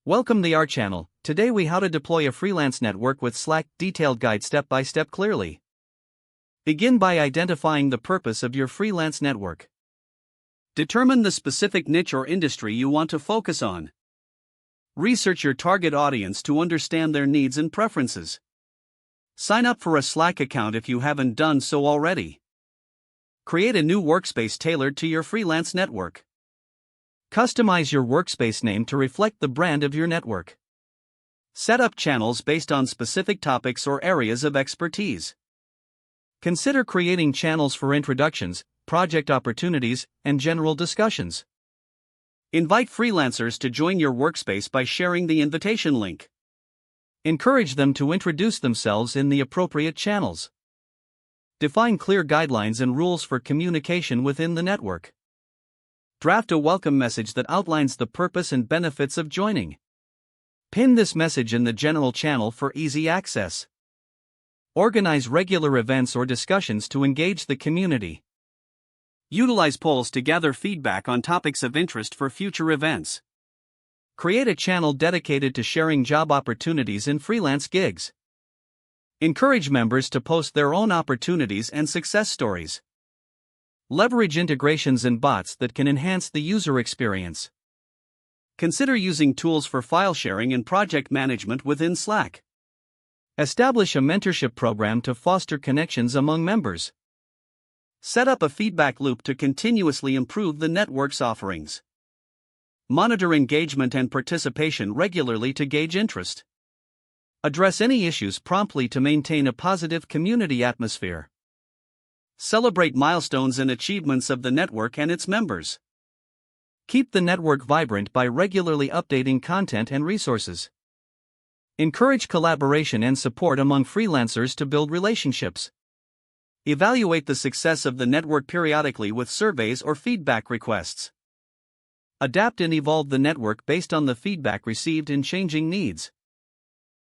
Welcome to our channel. Today we how to deploy a freelance network with Slack, detailed guide step by step clearly. Begin by identifying the purpose of your freelance network. Determine the specific niche or industry you want to focus on. Research your target audience to understand their needs and preferences. Sign up for a Slack account if you haven't done so already. Create a new workspace tailored to your freelance network. Customize your workspace name to reflect the brand of your network. Set up channels based on specific topics or areas of expertise. Consider creating channels for introductions, project opportunities, and general discussions. Invite freelancers to join your workspace by sharing the invitation link. Encourage them to introduce themselves in the appropriate channels. Define clear guidelines and rules for communication within the network. Draft a welcome message that outlines the purpose and benefits of joining. Pin this message in the general channel for easy access. Organize regular events or discussions to engage the community. Utilize polls to gather feedback on topics of interest for future events. Create a channel dedicated to sharing job opportunities and freelance gigs. Encourage members to post their own opportunities and success stories. Leverage integrations and bots that can enhance the user experience. Consider using tools for file sharing and project management within Slack. Establish a mentorship program to foster connections among members. Set up a feedback loop to continuously improve the network's offerings. Monitor engagement and participation regularly to gauge interest. Address any issues promptly to maintain a positive community atmosphere. Celebrate milestones and achievements of the network and its members. Keep the network vibrant by regularly updating content and resources. Encourage collaboration and support among freelancers to build relationships. Evaluate the success of the network periodically with surveys or feedback requests. Adapt and evolve the network based on the feedback received in changing needs.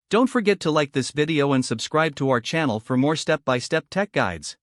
Don't forget to like this video and subscribe to our channel for more step-by-step tech guides.